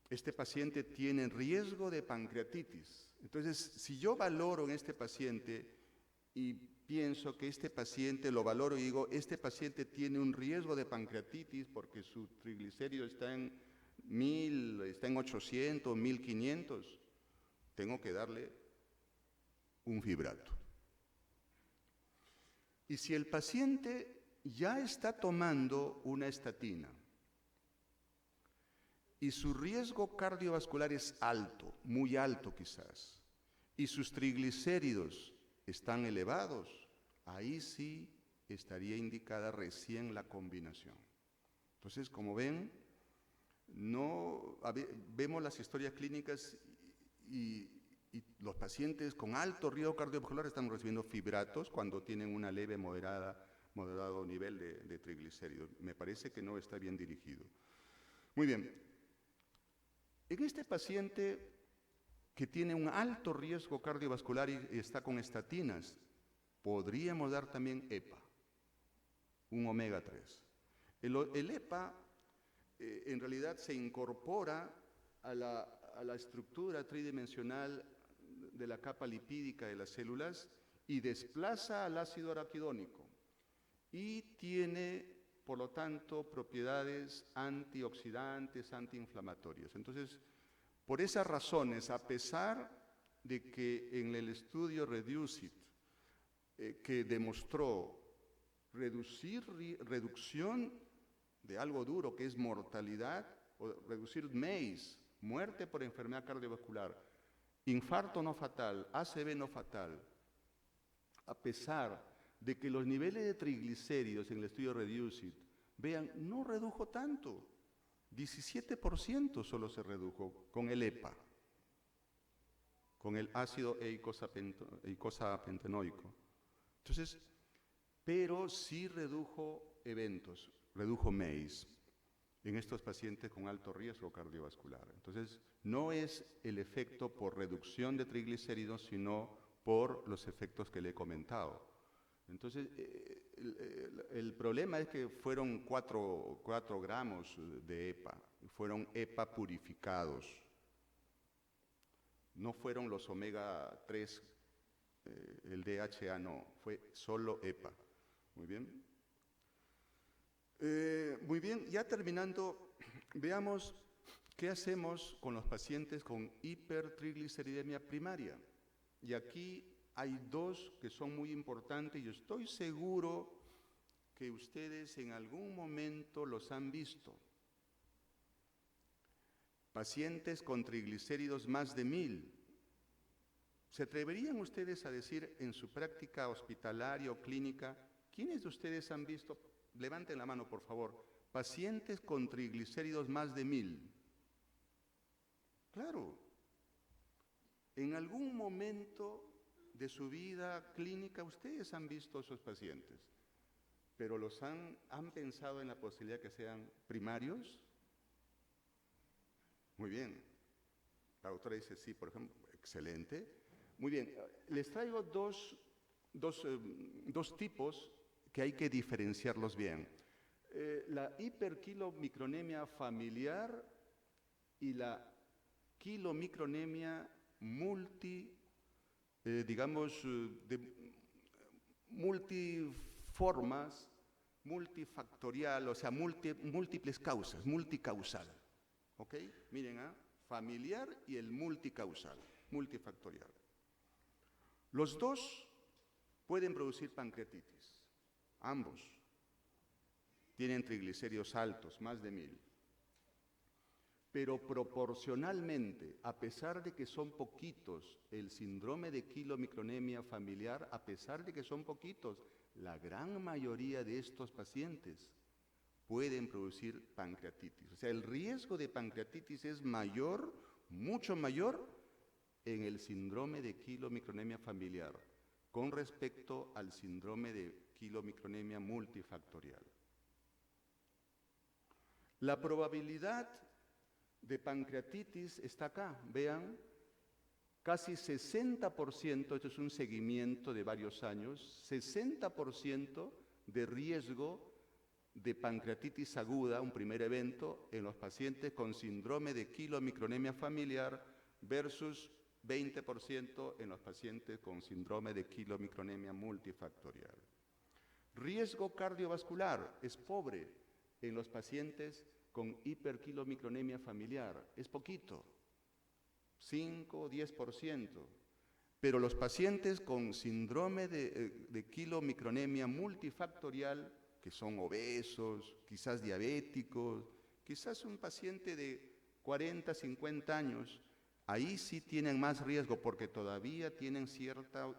Este paciente tiene riesgo de pancreatitis. Entonces, si yo valoro en este paciente y pienso que este paciente, lo valoro y digo, este paciente tiene un riesgo de pancreatitis porque su triglicérido está en 1000, está en 800, 1500, tengo que darle un fibrato. Y si el paciente ya está tomando una estatina y su riesgo cardiovascular es alto, muy alto quizás, y sus triglicéridos están elevados, ahí sí estaría indicada recién la combinación. Entonces, como ven, vemos las historias clínicas y los pacientes con alto riesgo cardiovascular están recibiendo fibratos cuando tienen una leve, moderado nivel de triglicéridos. Me parece que no está bien dirigido. Muy bien. En este paciente que tiene un alto riesgo cardiovascular y está con estatinas, podríamos dar también EPA, un omega 3. El EPA en realidad se incorpora a la estructura tridimensional de la capa lipídica de las células y desplaza al ácido araquidónico y tiene, por lo tanto, propiedades antioxidantes, antiinflamatorias. Entonces, por esas razones, a pesar de que en el estudio REDUCE-IT, que demostró reducción de algo duro que es mortalidad, o reducir MACE, muerte por enfermedad cardiovascular, infarto no fatal, ACV no fatal, a pesar de que los niveles de triglicéridos en el estudio REDUCE-IT, vean, no redujo tanto, 17% solo se redujo con el EPA, con el ácido eicosapentenoico. Entonces, pero sí redujo eventos, redujo MACE en estos pacientes con alto riesgo cardiovascular. Entonces, no es el efecto por reducción de triglicéridos, sino por los efectos que le he comentado. Entonces, el problema es que fueron 4 gramos de EPA, fueron EPA purificados. No fueron los omega 3 el DHA no, fue solo EPA. Muy bien. Muy bien, ya terminando, veamos qué hacemos con los pacientes con hipertrigliceridemia primaria. Y aquí hay dos que son muy importantes y yo estoy seguro que ustedes en algún momento los han visto. Pacientes con triglicéridos más de 1000. ¿Se atreverían ustedes a decir en su práctica hospitalaria o clínica, quiénes de ustedes han visto, levanten la mano por favor, pacientes con triglicéridos más de 1000? Claro, en algún momento de su vida clínica ustedes han visto a esos pacientes, pero ¿han pensado en la posibilidad de que sean primarios? Muy bien. La doctora dice sí, por ejemplo, excelente. Muy bien, les traigo dos tipos que hay que diferenciarlos bien. La hiperquilomicronemia familiar y la quilomicronemia multiformas, multifactorial, o sea, múltiples causas, multicausal. ¿Ok? Miren, familiar y el multicausal, multifactorial. Los dos pueden producir pancreatitis, ambos. Tienen triglicéridos altos, más de 1000. Pero proporcionalmente, a pesar de que son poquitos, el síndrome de quilomicronemia familiar, a pesar de que son poquitos, la gran mayoría de estos pacientes pueden producir pancreatitis. O sea, el riesgo de pancreatitis es mayor, mucho mayor, en el síndrome de quilomicronemia familiar con respecto al síndrome de quilomicronemia multifactorial. La probabilidad de pancreatitis está acá, vean, casi 60%, esto es un seguimiento de varios años, 60% de riesgo de pancreatitis aguda, un primer evento, en los pacientes con síndrome de quilomicronemia familiar versus 20% en los pacientes con síndrome de quilomicronemia multifactorial. Riesgo cardiovascular es pobre en los pacientes con hiperquilomicronemia familiar, es poquito, 5 o 10%. Pero los pacientes con síndrome de quilomicronemia multifactorial, que son obesos, quizás diabéticos, quizás un paciente de 40, 50 años, ahí sí tienen más riesgo porque todavía tienen cierta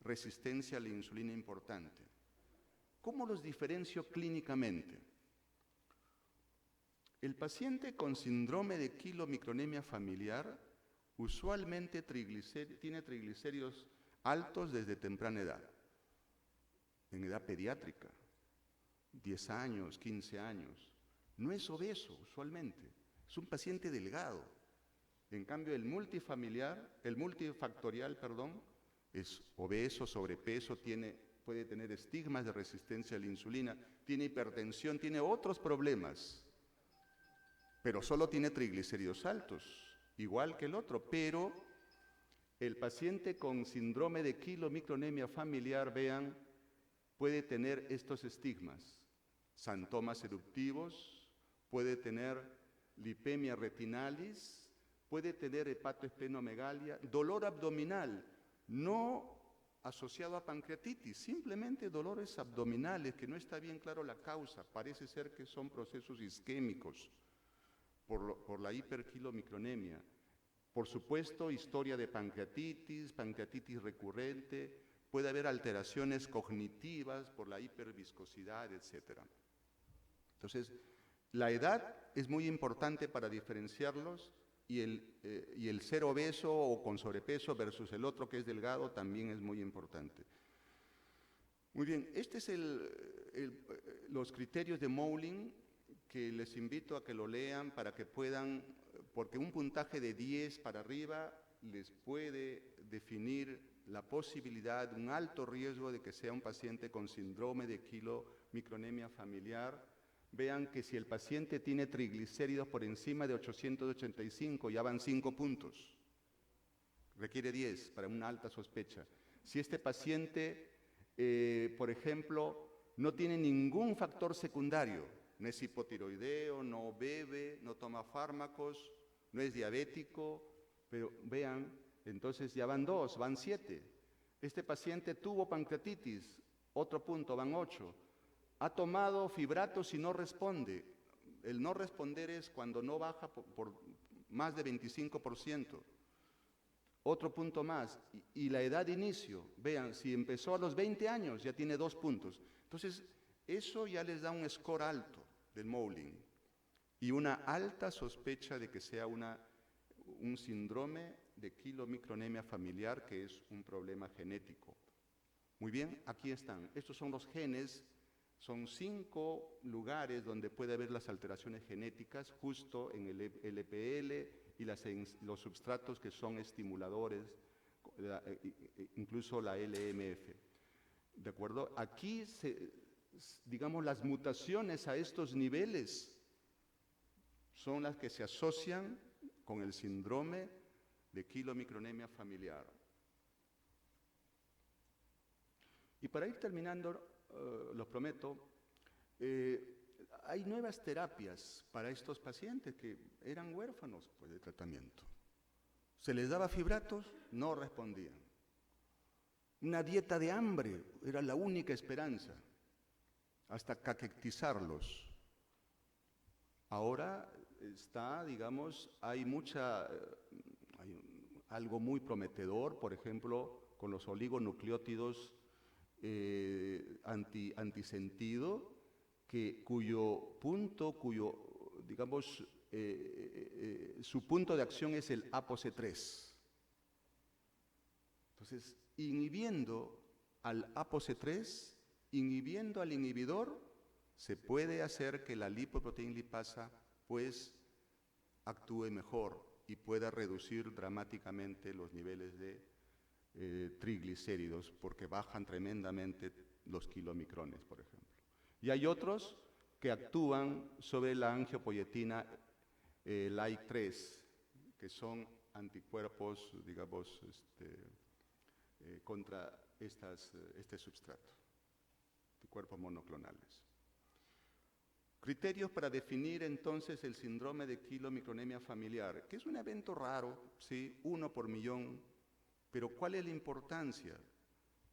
resistencia a la insulina importante. ¿Cómo los diferencio clínicamente? El paciente con síndrome de quilomicronemia familiar usualmente tiene triglicéridos altos desde temprana edad, en edad pediátrica, 10 años, 15 años. No es obeso usualmente, es un paciente delgado. En cambio, el multifactorial, es obeso, sobrepeso, puede tener estigmas de resistencia a la insulina, tiene hipertensión, tiene otros problemas, pero solo tiene triglicéridos altos, igual que el otro. Pero el paciente con síndrome de quilomicronemia familiar, vean, puede tener estos estigmas, xantomas eruptivos, puede tener lipemia retinalis, puede tener hepatoesplenomegalia, dolor abdominal, no asociado a pancreatitis, simplemente dolores abdominales, que no está bien claro la causa, parece ser que son procesos isquémicos por la hiperquilomicronemia. Por supuesto, historia de pancreatitis recurrente, puede haber alteraciones cognitivas por la hiperviscosidad, etc. Entonces, la edad es muy importante para diferenciarlos y el ser obeso o con sobrepeso versus el otro que es delgado también es muy importante. Muy bien, estos son los criterios de Mowling que les invito a que lo lean para que puedan, porque un puntaje de 10 para arriba les puede definir la posibilidad, un alto riesgo de que sea un paciente con síndrome de quilomicronemia familiar. Vean que si el paciente tiene triglicéridos por encima de 885, ya van 5 puntos. Requiere 10 para una alta sospecha. Si este paciente, por ejemplo, no tiene ningún factor secundario, no es hipotiroideo, no bebe, no toma fármacos, no es diabético, pero vean, entonces ya van 2, van 7. Este paciente tuvo pancreatitis, otro punto, van 8. Ha tomado fibratos y no responde. El no responder es cuando no baja por más de 25%. Otro punto más, y la edad de inicio, vean, si empezó a los 20 años ya tiene 2 puntos. Entonces, eso ya les da un score alto del Mowling y una alta sospecha de que sea un síndrome de quilomicronemia familiar, que es un problema genético. Muy bien, aquí están. Estos son los genes, son 5 lugares donde puede haber las alteraciones genéticas, justo en el LPL y los substratos que son estimuladores, incluso la LMF. ¿De acuerdo? Aquí, digamos, las mutaciones a estos niveles son las que se asocian con el síndrome de quilomicronemia familiar. Y para ir terminando, lo prometo, hay nuevas terapias para estos pacientes que eran huérfanos pues, de tratamiento. Se les daba fibratos, no respondían. Una dieta de hambre era la única esperanza, hasta caquetizarlos. Ahora está, digamos, hay algo muy prometedor, por ejemplo, con los oligonucleótidos antisentido, digamos, su punto de acción es el ApoC3. Entonces, inhibiendo al ApoC3, inhibiendo al inhibidor, se puede hacer que la lipoproteína lipasa pues actúe mejor y pueda reducir dramáticamente los niveles de triglicéridos, porque bajan tremendamente los kilomicrones, por ejemplo. Y hay otros que actúan sobre la angiopoyetina LAIC3, que son anticuerpos, digamos, contra este substrato, anticuerpos monoclonales. Criterios para definir entonces el síndrome de quilomicronemia familiar, que es un evento raro, ¿sí? 1 por millón, pero ¿cuál es la importancia?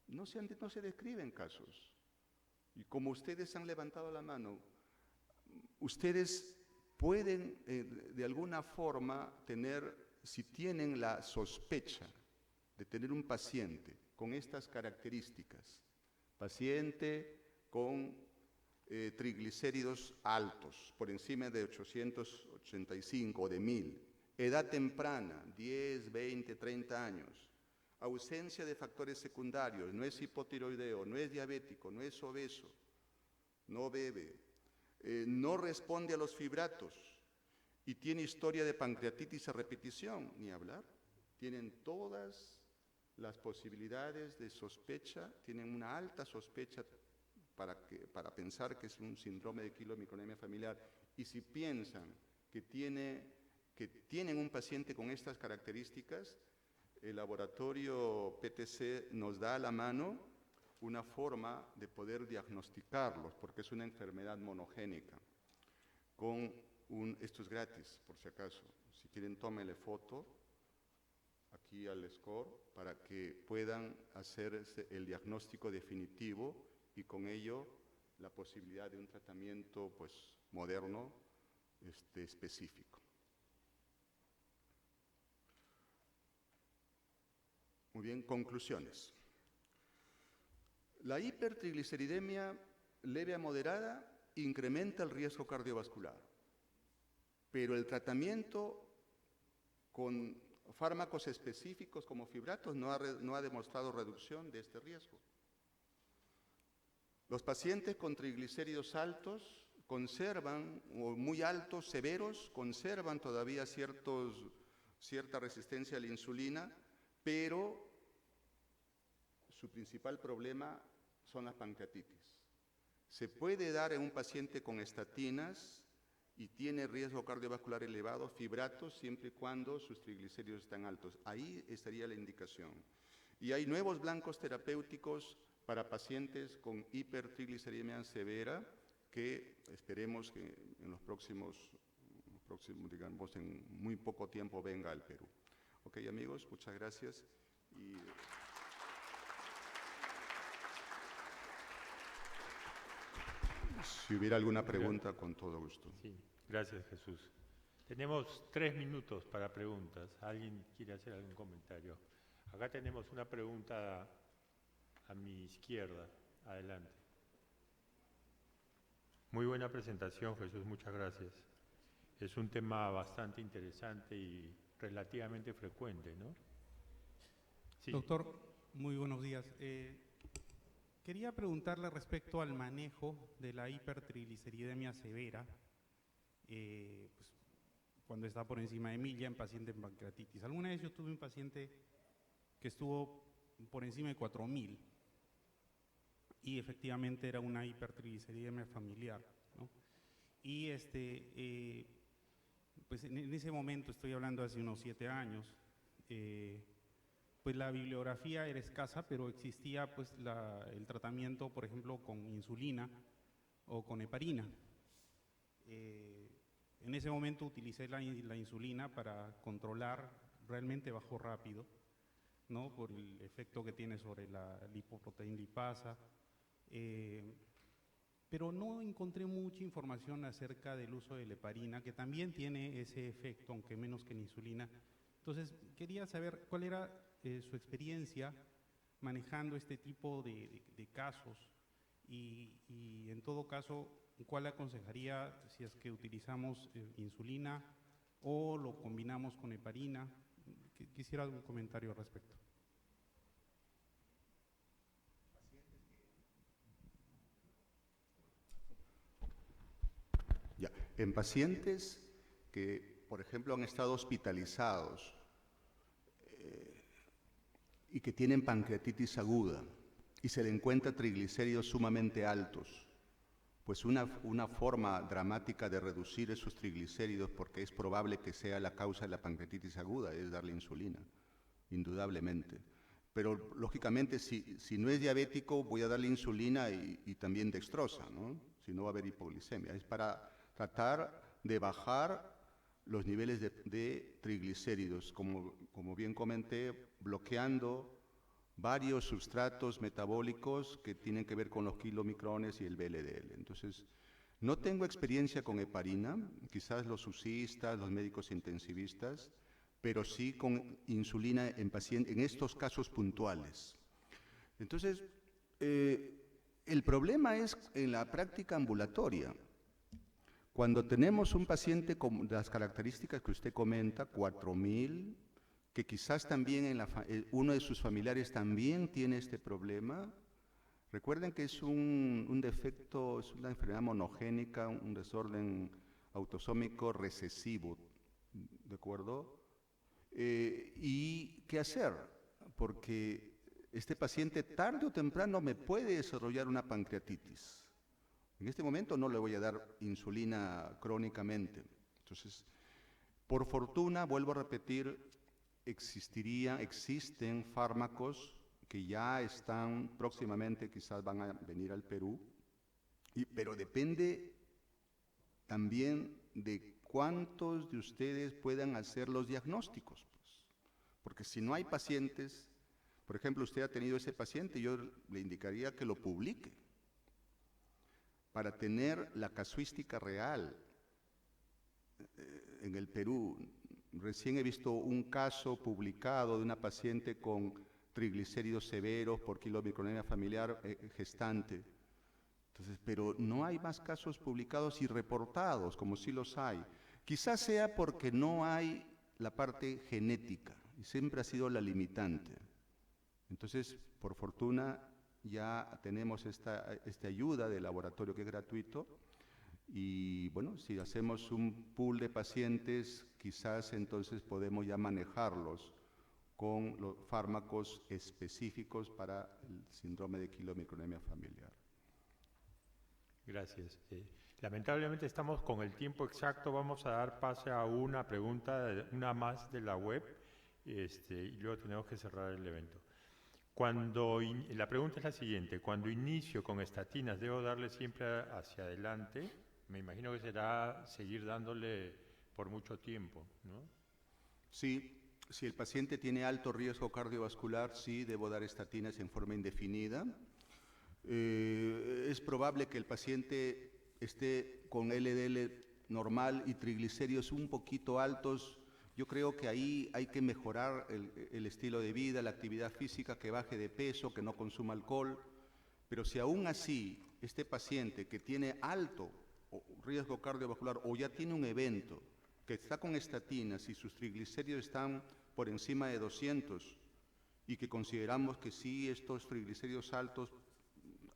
No se describen casos. Y como ustedes han levantado la mano, ustedes pueden de alguna forma tener, si tienen la sospecha de tener un paciente con estas características, paciente con triglicéridos altos, por encima de 885 o de 1000, edad temprana, 10, 20, 30 años, ausencia de factores secundarios, no es hipotiroideo, no es diabético, no es obeso, no bebe, no responde a los fibratos y tiene historia de pancreatitis a repetición, ni hablar. Tienen todas las posibilidades de sospecha, tienen una alta sospecha para pensar que es un síndrome de quilomicronemia familiar. Y si piensan que tienen un paciente con estas características, el laboratorio PTC nos da a la mano una forma de poder diagnosticarlos, porque es una enfermedad monogénica. Esto es gratis, por si acaso. Si quieren, tómenle foto aquí al score para que puedan hacer el diagnóstico definitivo y con ello la posibilidad de un tratamiento pues, moderno, específico. Muy bien, conclusiones. La hipertrigliceridemia leve a moderada incrementa el riesgo cardiovascular, pero el tratamiento con fármacos específicos como fibratos no ha demostrado reducción de este riesgo. Los pacientes con triglicéridos altos conservan, o muy altos, severos, conservan todavía cierta resistencia a la insulina, pero su principal problema son las pancreatitis. Se puede dar en un paciente con estatinas y tiene riesgo cardiovascular elevado, fibratos, siempre y cuando sus triglicéridos están altos. Ahí estaría la indicación. Y hay nuevos blancos terapéuticos para pacientes con hipertrigliceridemia severa que esperemos que en los próximos, digamos, en muy poco tiempo venga al Perú. Ok, amigos, muchas gracias. Si hubiera alguna pregunta, con todo gusto. Sí, gracias, Jesús. Tenemos 3 minutos para preguntas. ¿Alguien quiere hacer algún comentario? Acá tenemos una pregunta a mi izquierda. Adelante. Muy buena presentación, Jesús. Muchas gracias. Es un tema bastante interesante y relativamente frecuente, ¿no? Sí. Doctor, muy buenos días. Quería preguntarle respecto al manejo de la hipertrigliceridemia severa, pues, cuando está por encima de 1000 ya en paciente en pancreatitis. Alguna vez yo tuve un paciente que estuvo por encima de 4000 y efectivamente era una hipertrigliceridemia familiar, ¿no? Y pues en ese momento, estoy hablando hace unos 7 años, pues la bibliografía era escasa, pero existía pues el tratamiento, por ejemplo, con insulina o con heparina. En ese momento utilicé la insulina para controlar, realmente bajó rápido, ¿no? Por el efecto que tiene sobre la lipoproteína lipasa, pero no encontré mucha información acerca del uso de la heparina, que también tiene ese efecto, aunque menos que la insulina. Entonces, quería saber cuál era su experiencia manejando este tipo de casos y en todo caso, ¿cuál aconsejaría si es que utilizamos insulina o lo combinamos con heparina? Quisiera algún comentario al respecto. Ya. En pacientes que, por ejemplo, han estado hospitalizados y que tienen pancreatitis aguda y se le encuentra triglicéridos sumamente altos, pues una forma dramática de reducir esos triglicéridos, porque es probable que sea la causa de la pancreatitis aguda, es darle insulina, indudablemente. Pero, lógicamente, si no es diabético, voy a darle insulina y también dextrosa, ¿no? Si no va a haber hipoglicemia. Es para tratar de bajar los niveles de triglicéridos, como bien comenté, bloqueando varios substratos metabólicos que tienen que ver con los kilomicrones y el VLDL. Entonces, no tengo experiencia con heparina, quizás los UCIistas, los médicos intensivistas, pero sí con insulina en estos casos puntuales. Entonces, el problema es en la práctica ambulatoria. Cuando tenemos un paciente con las características que usted comenta, 4000, que quizás también uno de sus familiares también tiene este problema, recuerden que es un defecto, es una enfermedad monogénica, un desorden autosómico recesivo, ¿de acuerdo? ¿Y qué hacer? Porque este paciente tarde o temprano me puede desarrollar una pancreatitis. En este momento no le voy a dar insulina crónicamente. Entonces, por fortuna, vuelvo a repetir, existen fármacos que ya están próximamente, quizás van a venir al Perú, pero depende también de cuántos de ustedes puedan hacer los diagnósticos, pues. Porque si no hay pacientes, por ejemplo, usted ha tenido ese paciente, yo le indicaría que lo publique para tener la casuística real. En el Perú, recién he visto un caso publicado de una paciente con triglicéridos severos por kilomicronemia familiar gestante. Entonces, pero no hay más casos publicados y reportados, como sí los hay. Quizás sea porque no hay la parte genética, y siempre ha sido la limitante. Entonces, por fortuna, ya tenemos esta ayuda del laboratorio que es gratuito, y bueno, si hacemos un pool de pacientes, quizás entonces podemos ya manejarlos con los fármacos específicos para el síndrome de kilomicronemia familiar. Gracias. Lamentablemente estamos con el tiempo exacto. Vamos a dar pase a una pregunta, una más de la web, y luego tenemos que cerrar el evento. La pregunta es la siguiente: cuando inicio con estatinas, ¿debo darle siempre hacia adelante? Me imagino que será seguir dándole por mucho tiempo, ¿no? Sí, si el paciente tiene alto riesgo cardiovascular, sí, debo dar estatinas en forma indefinida. Es probable que el paciente esté con LDL normal y triglicéridos un poquito altos. Yo creo que ahí hay que mejorar el estilo de vida, la actividad física, que baje de peso, que no consuma alcohol. Pero si aún así este paciente que tiene alto riesgo cardiovascular o ya tiene un evento, que está con estatinas y sus triglicéridos están por encima de 200 y que consideramos que sí estos triglicéridos altos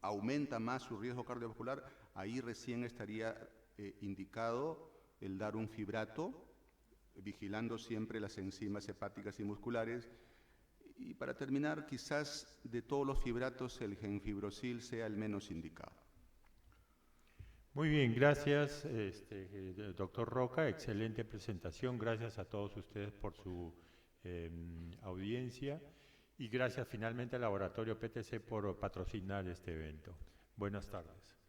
aumenta más su riesgo cardiovascular, ahí recién estaría indicado el dar un fibrato, vigilando siempre las enzimas hepáticas y musculares. Y para terminar, quizás de todos los fibratos el genfibrosil sea el menos indicado. Muy bien, gracias, doctor Roca, excelente presentación. Gracias a todos ustedes por su audiencia y gracias finalmente al Laboratorio PTC por patrocinar este evento. Buenas tardes.